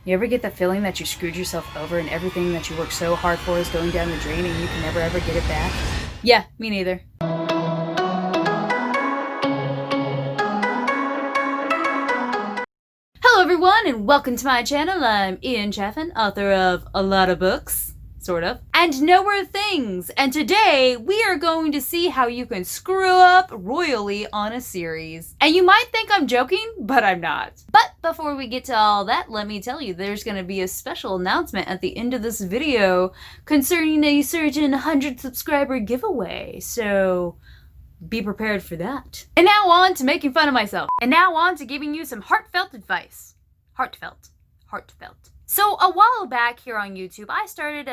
You ever get the feeling that you screwed yourself over and everything that you worked so hard for is going down the drain and you can never ever get it back? Yeah, me neither. Hello everyone and welcome to my channel. I'm Ian Chaffin, author of a lot of books, sort of, and Nowhere Things. And today we are going to see how you can screw up royally on a series. And you might think I'm joking, but I'm not. But before we get to all that, let me tell you there's going to be a special announcement at the end of this video concerning a certain 100 subscriber giveaway. So be prepared for that. And now on to making fun of myself. And now on to giving you some heartfelt advice. Heartfelt. So a while back here on YouTube, I started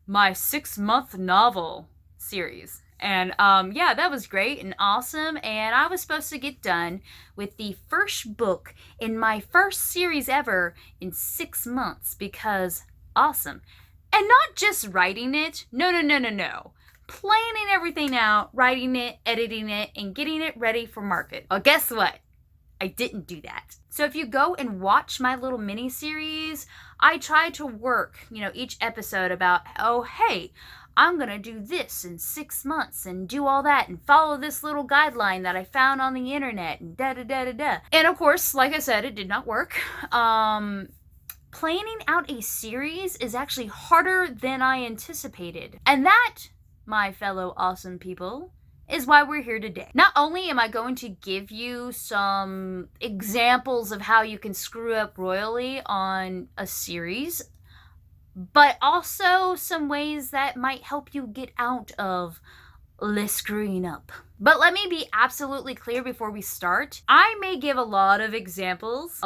my 6-month novel series. And yeah, that was great and awesome. And I was supposed to get done with the first book in my first series ever in 6 months because awesome. And not just writing it. No. Planning everything out, writing it, editing it, and getting it ready for market. Well, guess what? I didn't do that. So if you go and watch my little mini series, I try to work, each episode about, oh, hey, I'm going to do this in 6 months and do all that and follow this little guideline that I found on the internet and da-da-da-da-da. And of course, like I said, it did not work. Planning out a series is actually harder than I anticipated. And that, my fellow awesome people, is why we're here today. Not only am I going to give you some examples of how you can screw up royally on a series, but also some ways that might help you get out of screwing up. But let me be absolutely clear before we start. I may give a lot of examples,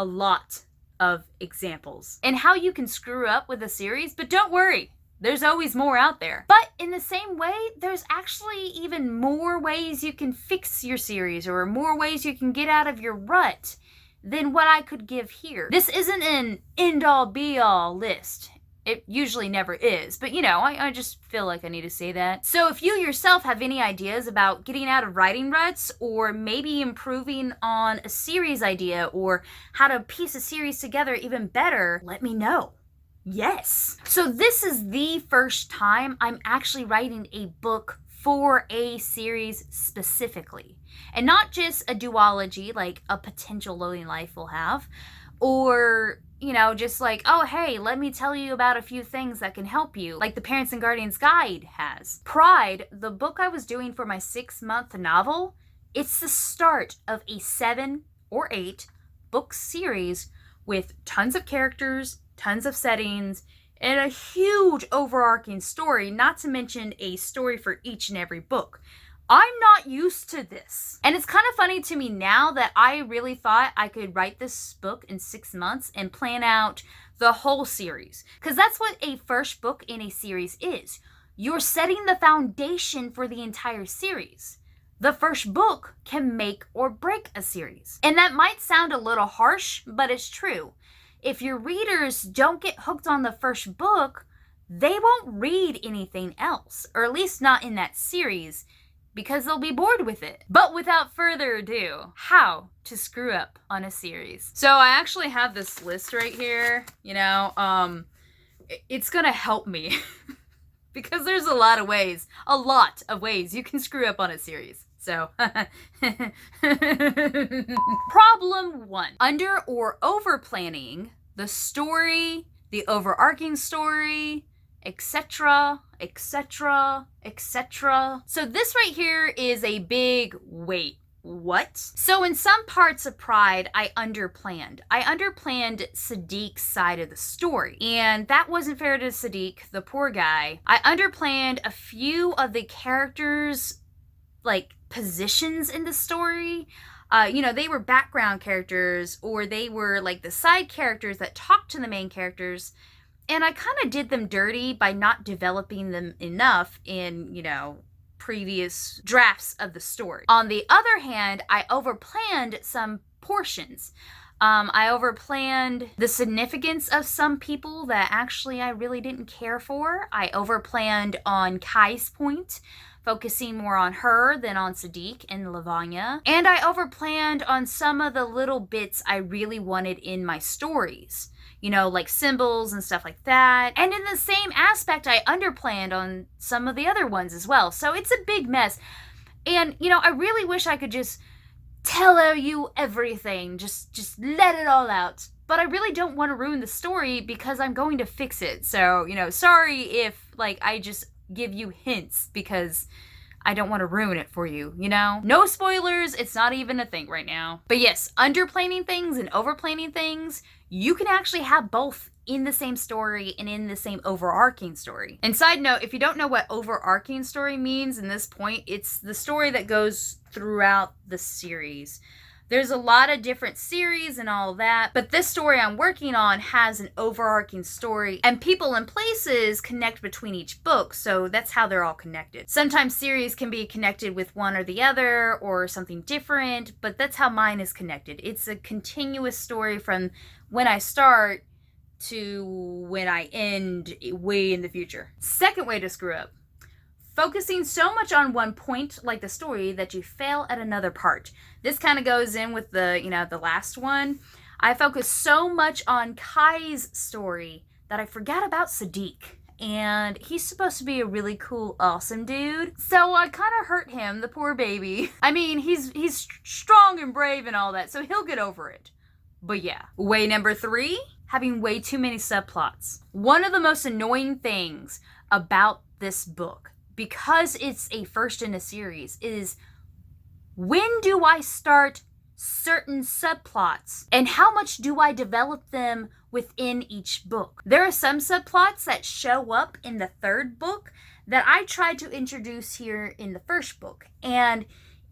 and how you can screw up with a series, but don't worry. There's always more out there. But in the same way, there's actually even more ways you can fix your series or more ways you can get out of your rut than what I could give here. This isn't an end-all be-all list. It usually never is, but I just feel like I need to say that. So if you yourself have any ideas about getting out of writing ruts or maybe improving on a series idea or how to piece a series together even better, let me know. Yes. So this is the first time I'm actually writing a book for a series specifically. And not just a duology like a potential Loading Life will have. Or, just like, oh, hey, let me tell you about a few things that can help you. Like the Parents and Guardians Guide has. Pryde, the book I was doing for my 6-month novel, it's the start of a 7 or 8 book series with tons of characters, tons of settings, and a huge overarching story, not to mention a story for each and every book. I'm not used to this. And it's kind of funny to me now that I really thought I could write this book in 6 months and plan out the whole series. Because that's what a first book in a series is. You're setting the foundation for the entire series. The first book can make or break a series. And that might sound a little harsh, but it's true. If your readers don't get hooked on the first book, they won't read anything else, or at least not in that series, because they'll be bored with it. But without further ado, how to screw up on a series. So I actually have this list right here, it's gonna help me because there's a lot of ways you can screw up on a series. So, problem 1, under or over planning the story, the overarching story, etc. So this right here is a big wait. What? So in some parts of Pryde, I underplanned. I underplanned Sadiq's side of the story. And that wasn't fair to Sadiq, the poor guy. I underplanned a few of the characters' positions in the story. They were background characters or they were the side characters that talked to the main characters. And I kind of did them dirty by not developing them enough in, previous drafts of the story. On the other hand, I overplanned some portions. I overplanned the significance of some people that actually I really didn't care for. I overplanned on Kai's point, focusing more on her than on Sadiq and Lavanya. And I overplanned on some of the little bits I really wanted in my stories. like symbols and stuff like that. And in the same aspect, I underplanned on some of the other ones as well. So it's a big mess. And, I really wish I could just tell you everything. Just let it all out. But I really don't want to ruin the story because I'm going to fix it. So, sorry if, I just give you hints because I don't want to ruin it for you, No spoilers, it's not even a thing right now. But yes, underplanning things and overplanning things, you can actually have both in the same story and in the same overarching story. And side note, if you don't know what overarching story means in this point, it's the story that goes throughout the series. There's a lot of different series and all that, but this story I'm working on has an overarching story, and people and places connect between each book, so that's how they're all connected. Sometimes series can be connected with one or the other, or something different, but that's how mine is connected. It's a continuous story from when I start to when I end way in the future. Second way to screw up. Focusing so much on one point, like the story, that you fail at another part. This kind of goes in with the last one. I focused so much on Kai's story that I forgot about Sadiq. And he's supposed to be a really cool, awesome dude. So I kind of hurt him, the poor baby. I mean, he's strong and brave and all that, so he'll get over it. But yeah. Way number 3, having way too many subplots. One of the most annoying things about this book, because it's a first in a series, is when do I start certain subplots and how much do I develop them within each book? There are some subplots that show up in the third book that I tried to introduce here in the first book. And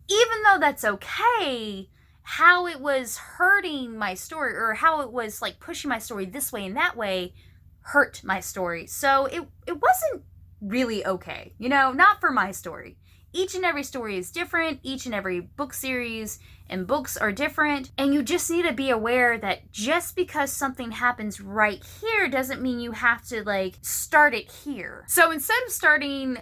even though that's okay, how it was hurting my story, or how it was pushing my story this way and that way, hurt my story. So it wasn't really okay, not for my story. Each and every story is different. Each and every book series and books are different. And you just need to be aware that just because something happens right here doesn't mean you have to start it here. So instead of starting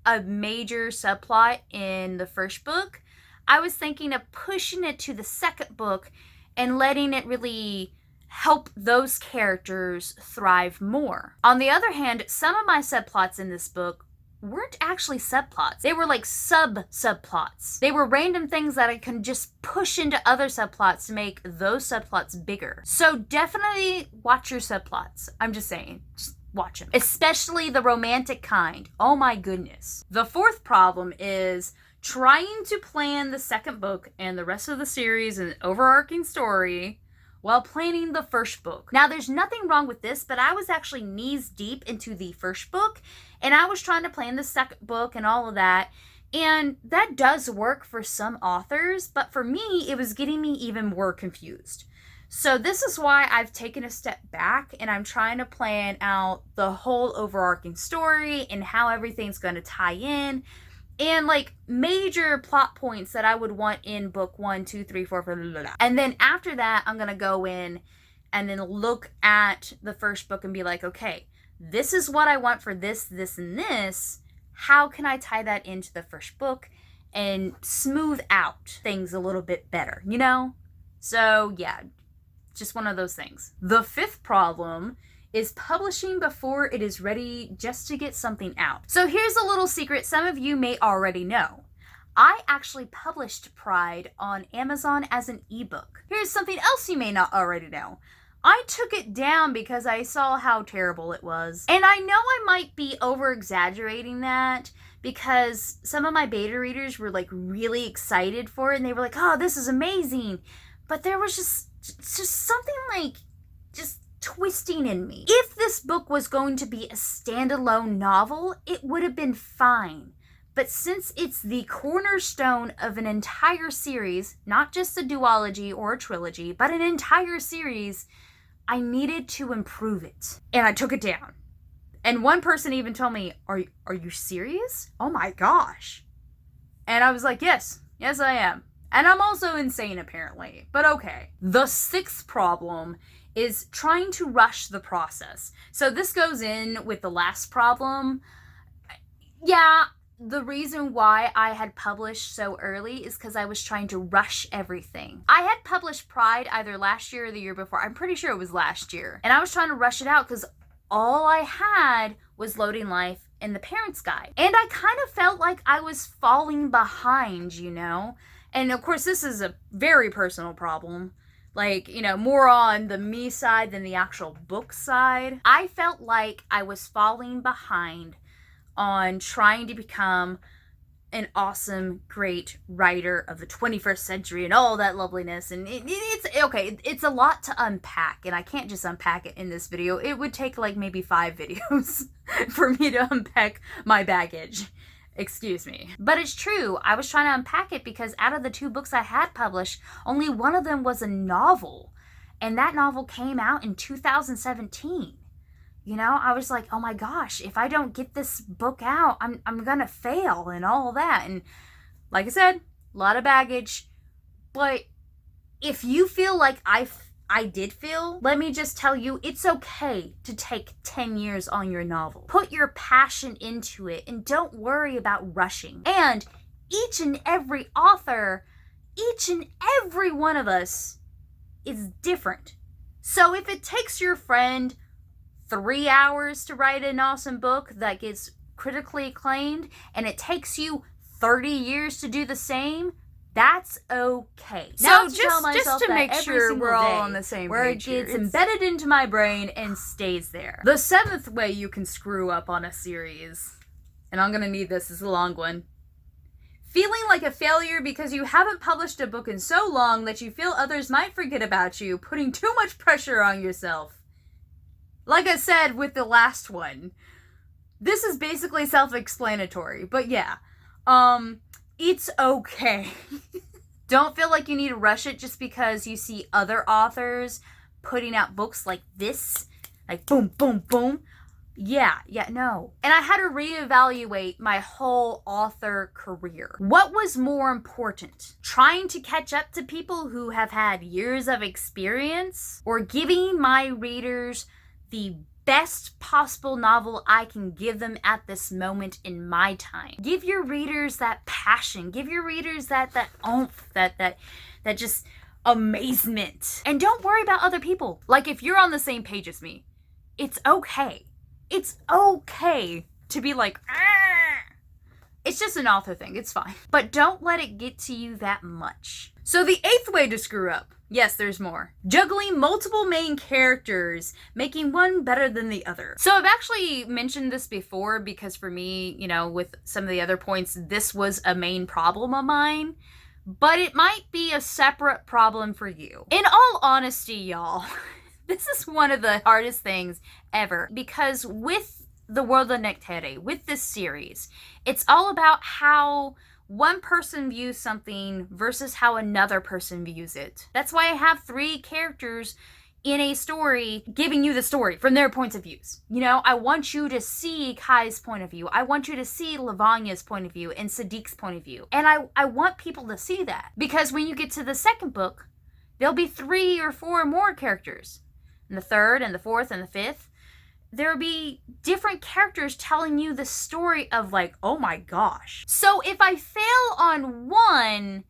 a major subplot in the first book, I was thinking of pushing it to the second book and letting it really help those characters thrive more. On the other hand, some of my subplots in this book weren't actually subplots. They were subplots. They were random things that I can just push into other subplots to make those subplots bigger. So definitely watch your subplots. I'm just saying. Just watch them. Especially the romantic kind. Oh my goodness. The fourth problem is trying to plan the second book and the rest of the series and overarching story while planning the first book. Now, there's nothing wrong with this, but I was actually knees deep into the first book, and I was trying to plan the second book and all of that, and that does work for some authors, but for me, it was getting me even more confused. So this is why I've taken a step back, and I'm trying to plan out the whole overarching story and how everything's going to tie in, and major plot points that I would want in book 1, 2, 3, 4, blah, blah, blah. And then after that, I'm going to go in and then look at the first book and be like, okay, this is what I want for this, this, and this. How can I tie that into the first book and smooth out things a little bit better, So yeah, just one of those things. The fifth problem is publishing before it is ready just to get something out. So here's a little secret some of you may already know. I actually published Pryde on Amazon as an ebook. Here's something else you may not already know. I took it down because I saw how terrible it was. And I know I might be over-exaggerating that because some of my beta readers were really excited for it and they were like, oh, this is amazing. But there was just something just twisting in me. If this book was going to be a standalone novel, it would have been fine. But since it's the cornerstone of an entire series, not just a duology or a trilogy, but an entire series, I needed to improve it. And I took it down. And one person even told me, are you serious? Oh my gosh. And I was like, yes, I am. And I'm also insane apparently, but okay. The sixth problem is trying to rush the process. So this goes in with the last problem. Yeah, the reason why I had published so early is because I was trying to rush everything. I had published Pryde either last year or the year before. I'm pretty sure it was last year. And I was trying to rush it out because all I had was Loading Life and The Parent's Guide. And I kind of felt like I was falling behind, you know? And of course, this is a very personal problem. Like, you know, more on the me side than the actual book side. I felt like I was falling behind on trying to become an awesome, great writer of the 21st century and all that loveliness. And it's a lot to unpack, and I can't just unpack it in this video. It would take like maybe 5 videos for me to unpack my baggage. Excuse me. But it's true. I was trying to unpack it because out of the 2 books I had published, only one of them was a novel. And that novel came out in 2017. You know, I was like, oh my gosh, if I don't get this book out, I'm gonna fail and all that. And like I said, a lot of baggage. But if you feel like I did feel, let me just tell you, it's okay to take 10 years on your novel. Put your passion into it and don't worry about rushing. And each and every author, each and every one of us is different. So if it takes your friend 3 hours to write an awesome book that gets critically acclaimed, and it takes you 30 years to do the same, that's okay. So just to make sure we're all on the same page, where it gets embedded into my brain and stays there. The 7th way you can screw up on a series, and I'm gonna need this is a long one. Feeling like a failure because you haven't published a book in so long that you feel others might forget about you, putting too much pressure on yourself. Like I said with the last one, this is basically self-explanatory, but yeah, it's okay. Don't feel like you need to rush it just because you see other authors putting out books like this, like boom, boom, boom. Yeah, no. And I had to reevaluate my whole author career. What was more important? Trying to catch up to people who have had years of experience, or giving my readers the best possible novel I can give them at this moment in my time? Give your readers that passion. Give your readers that oomph, that just amazement. And don't worry about other people. Like, if you're on the same page as me, it's okay. It's okay to be like, ah! It's just an author thing. It's fine. But don't let it get to you that much. So the 8th way to screw up. Yes, there's more. Juggling multiple main characters, making one better than the other. So I've actually mentioned this before because for me, you know, with some of the other points, this was a main problem of mine. But it might be a separate problem for you. In all honesty, y'all, this is one of the hardest things ever. Because with the World of Nectare, with this series, it's all about how one person views something versus how another person views it. That's why I have 3 characters in a story giving you the story from their points of views. You know, I want you to see Kai's point of view. I want you to see Lavanya's point of view and Sadiq's point of view. And I want people to see that. Because when you get to the 2nd book, there'll be 3 or 4 more characters. And the 3rd and the 4th and the 5th. There'll be different characters telling you the story of like, oh my gosh. So if I fail on one,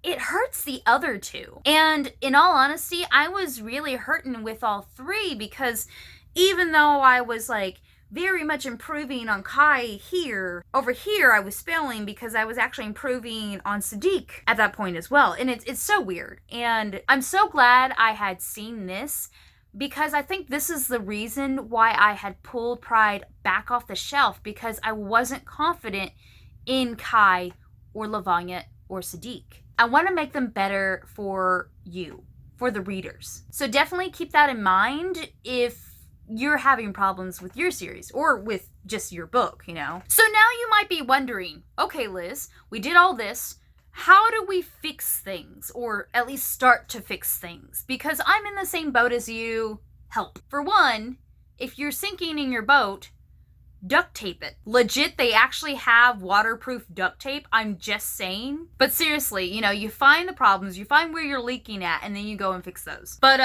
it hurts the other 2. And in all honesty, I was really hurting with all 3 because even though I was like very much improving on Kai here, over here I was failing because I was actually improving on Sadiq at that point as well. And it's so weird. And I'm so glad I had seen this, because I think this is the reason why I had pulled Pryde back off the shelf, because I wasn't confident in Kai or Lavanya or Sadiq. I want to make them better for you, for the readers. So definitely keep that in mind if you're having problems with your series or with just your book, you know. So now you might be wondering, okay, Liz, we did all this. How do we fix things, or at least start to fix things? Because I'm in the same boat as you. Help. For one, if you're sinking in your boat, duct tape it. Legit, they actually have waterproof duct tape. I'm just saying. But seriously, you find the problems, you find where you're leaking at, and then you go and fix those. But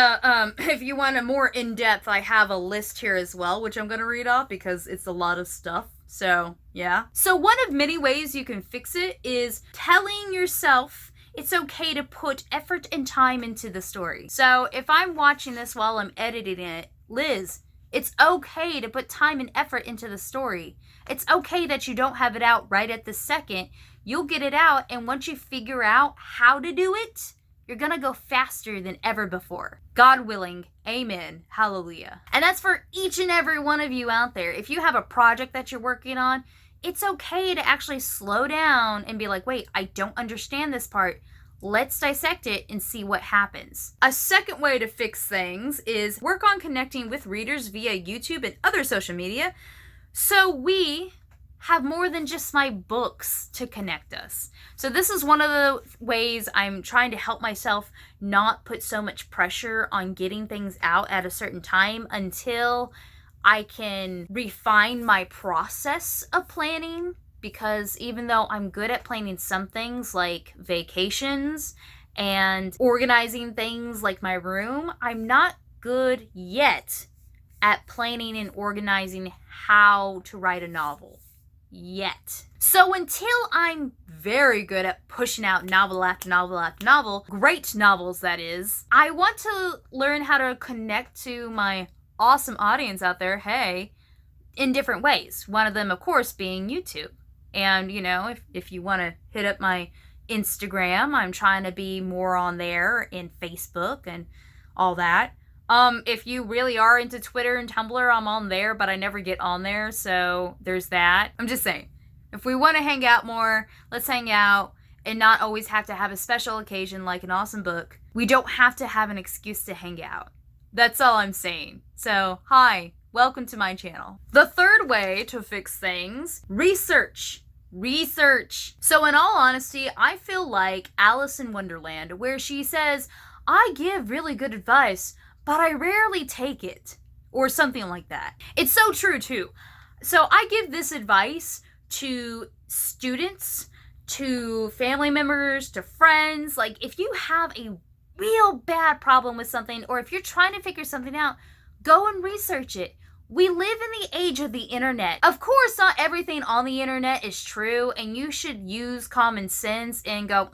if you want a more in-depth, I have a list here as well, which I'm going to read off because it's a lot of stuff. So, yeah. So one of many ways you can fix it is telling yourself it's okay to put effort and time into the story. So if I'm watching this while I'm editing it, Liz, it's okay to put time and effort into the story. It's okay that you don't have it out right at the second. You'll get it out, and once you figure out how to do it, you're gonna go faster than ever before. God willing, amen, hallelujah. And that's for each and every one of you out there. If you have a project that you're working on, it's okay to actually slow down and be like, wait, I don't understand this part. Let's dissect it and see what happens. A second way to fix things is work on connecting with readers via YouTube and other social media, so we have more than just my books to connect us. So this is one of the ways I'm trying to help myself not put so much pressure on getting things out at a certain time until I can refine my process of planning. Because even though I'm good at planning some things like vacations and organizing things like my room, I'm not good yet at planning and organizing how to write a novel. Yet. So until I'm very good at pushing out novel after novel after novel, great novels that is, I want to learn how to connect to my awesome audience out there, hey, in different ways. One of them, of course, being YouTube. And, if you want to hit up my Instagram, I'm trying to be more on there, and Facebook and all that. If you really are into Twitter and Tumblr, I'm on there, but I never get on there, so there's that. I'm just saying, if we want to hang out more, let's hang out and not always have to have a special occasion like an awesome book. We don't have to have an excuse to hang out. That's all I'm saying. So, hi. Welcome to my channel. The third way to fix things, research. So in all honesty, I feel like Alice in Wonderland, where she says, I give really good advice, but I rarely take it. Or something like that. It's so true too. So I give this advice to students, to family members, to friends. Like, if you have a real bad problem with something, or if you're trying to figure something out, go and research it. We live in the age of the internet. Of course, not everything on the internet is true, and you should use common sense and go,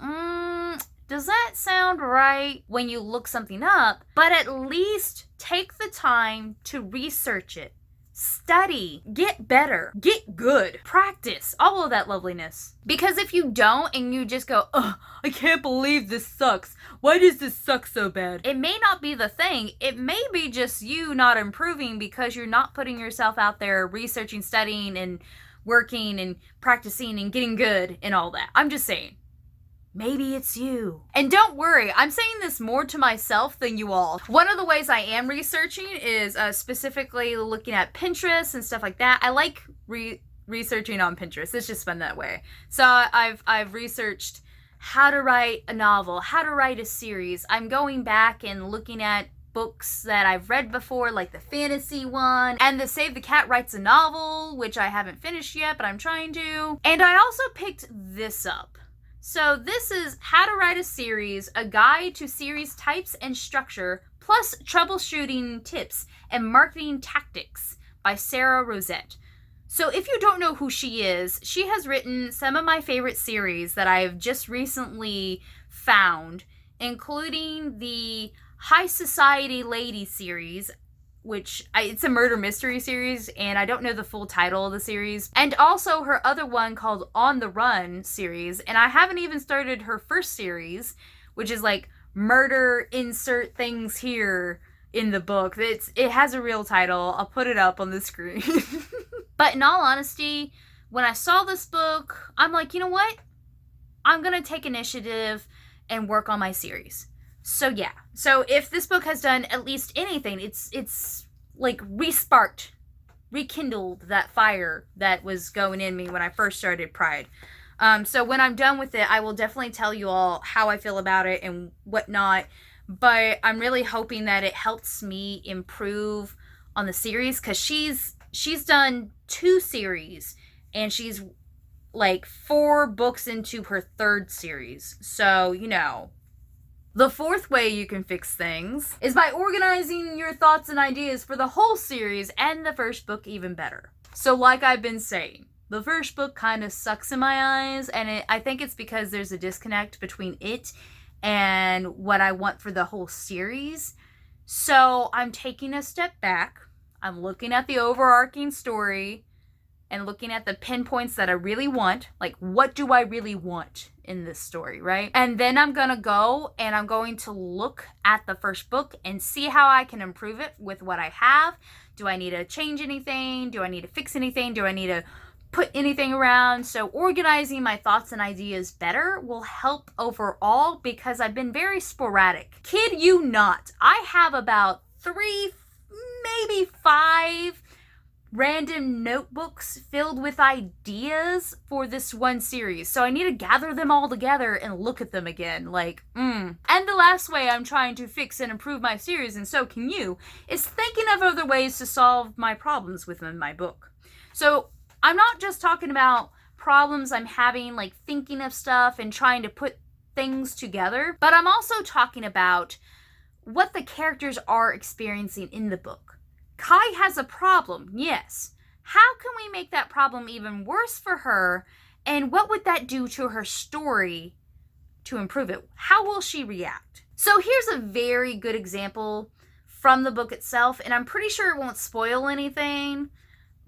does that sound right when you look something up? But at least take the time to research it. Study, get better, get good, practice, all of that loveliness. Because if you don't and you just go, ugh, I can't believe this sucks. Why does this suck so bad? It may not be the thing. It may be just you not improving because you're not putting yourself out there researching, studying, and working and practicing and getting good and all that. I'm just saying. Maybe it's you. And don't worry, I'm saying this more to myself than you all. One of the ways I am researching is specifically looking at Pinterest and stuff like that. I like researching on Pinterest. It's just fun that way. So I've researched how to write a novel, how to write a series. I'm going back and looking at books that I've read before, like the fantasy one, and the Save the Cat Writes a Novel, which I haven't finished yet, but I'm trying to. And I also picked this up. So this is How to Write a Series, a guide to series types and structure, plus troubleshooting tips and marketing tactics by Sarah Rosette. So if you don't know who she is, she has written some of my favorite series that I've just recently found, including the High Society Lady series, it's a murder mystery series, and I don't know the full title of the series. And also her other one called On the Run series, and I haven't even started her first series, which is like murder, insert things here in the book. It has a real title. I'll put it up on the screen. But in all honesty, when I saw this book, I'm like, you know what? I'm gonna take initiative and work on my series. So yeah, so if this book has done at least anything, it's like rekindled that fire that was going in me when I first started Pryde. So when I'm done with it, I will definitely tell you all how I feel about it and whatnot. But I'm really hoping that it helps me improve on the series, because she's she's done 2 series, and she's like 4 books into her 3rd series. So, you know. The 4th way you can fix things is by organizing your thoughts and ideas for the whole series and the first book even better. So like I've been saying, the first book kind of sucks in my eyes, and I think it's because there's a disconnect between it and what I want for the whole series. So I'm taking a step back. I'm looking at the overarching story and looking at the pinpoints that I really want. Like, what do I really want in this story, right? And then I'm gonna go and I'm going to look at the first book and see how I can improve it with what I have. Do I need to change anything? Do I need to fix anything? Do I need to put anything around? So organizing my thoughts and ideas better will help overall, because I've been very sporadic. Kid you not, I have about 3, maybe 5 random notebooks filled with ideas for this one series. So I need to gather them all together and look at them again. And the last way I'm trying to fix and improve my series, and so can you, is thinking of other ways to solve my problems within my book. So I'm not just talking about problems I'm having, like thinking of stuff and trying to put things together, but I'm also talking about what the characters are experiencing in the book. Kai has a problem, yes. How can we make that problem even worse for her? And what would that do to her story to improve it? How will she react? So here's a very good example from the book itself, and I'm pretty sure it won't spoil anything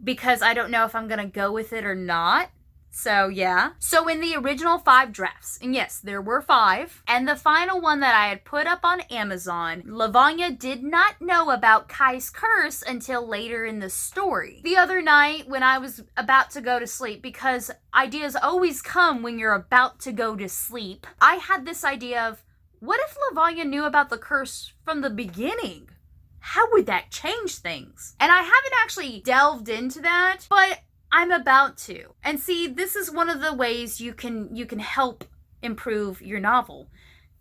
because I don't know if I'm going to go with it or not. So yeah. So in the original 5 drafts, and yes, there were 5, and the final one that I had put up on Amazon, Lavanya did not know about Kai's curse until later in the story. The other night when I was about to go to sleep, because ideas always come when you're about to go to sleep, I had this idea of, what if Lavanya knew about the curse from the beginning? How would that change things? And I haven't actually delved into that, but I'm about to. And see, this is one of the ways you can help improve your novel.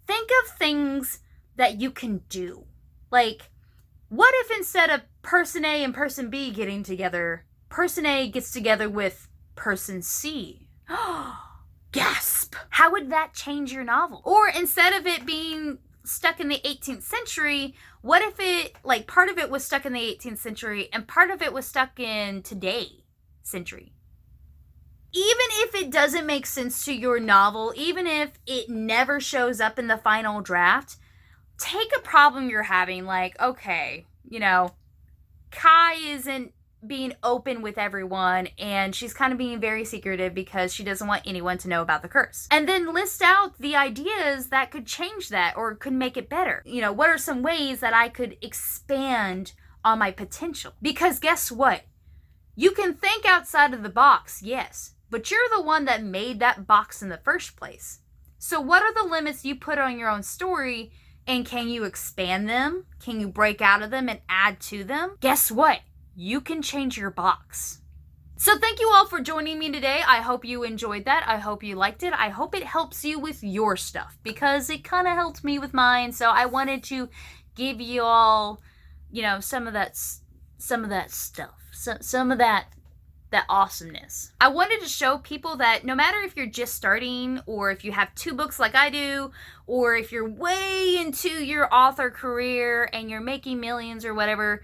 Think of things that you can do. Like, what if instead of person A and person B getting together, person A gets together with person C? Gasp! How would that change your novel? Or instead of it being stuck in the 18th century, what if it, like, part of it was stuck in the 18th century and part of it was stuck in today century? Even if it doesn't make sense to your novel, even if it never shows up in the final draft, take a problem you're having, like, okay, you know, Kai isn't being open with everyone, and she's kind of being very secretive because she doesn't want anyone to know about the curse. And then list out the ideas that could change that or could make it better. You know, what are some ways that I could expand on my potential? Because guess what? You can think outside of the box, yes, but you're the one that made that box in the first place. So what are the limits you put on your own story, and can you expand them? Can you break out of them and add to them? Guess what? You can change your box. So thank you all for joining me today. I hope you enjoyed that. I hope you liked it. I hope it helps you with your stuff, because it kind of helped me with mine. So I wanted to give you all, you know, some of that stuff. Some of that awesomeness. I wanted to show people that no matter if you're just starting, or if you have 2 books like I do, or if you're way into your author career and you're making millions or whatever,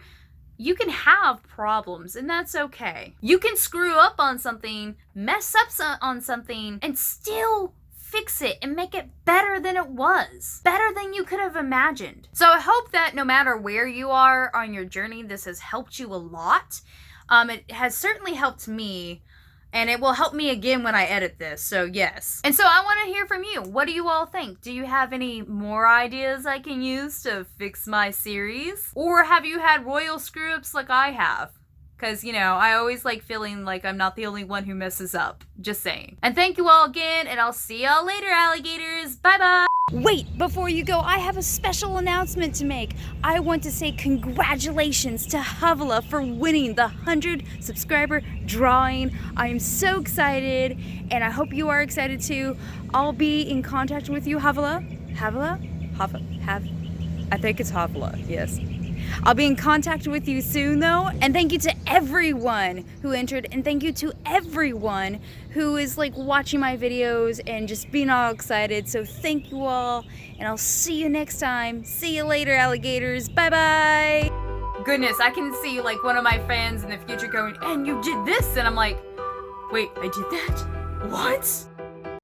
you can have problems, and that's okay. You can screw up on something, mess up on something, and still fix it and make it better than it was. Better than you could have imagined. So I hope that no matter where you are on your journey, this has helped you a lot. It has certainly helped me, and it will help me again when I edit this, so yes. And so I want to hear from you. What do you all think? Do you have any more ideas I can use to fix my series? Or have you had royal screw-ups like I have? Because, you know, I always like feeling like I'm not the only one who messes up. Just saying. And thank you all again, and I'll see y'all later, alligators. Bye-bye. Wait, before you go, I have a special announcement to make. I want to say congratulations to Havala for winning the 100 subscriber drawing. I am so excited, and I hope you are excited too. I'll be in contact with you, Havala. I think it's Havala, yes. I'll be in contact with you soon, though. And thank you to everyone who entered, and thank you to everyone who is like watching my videos and just being all excited. So thank you all, and I'll see you next time. See you later, alligators. Bye-bye. Goodness, I can see like one of my fans in the future going, and you did this, and I'm like, wait, I did that? What?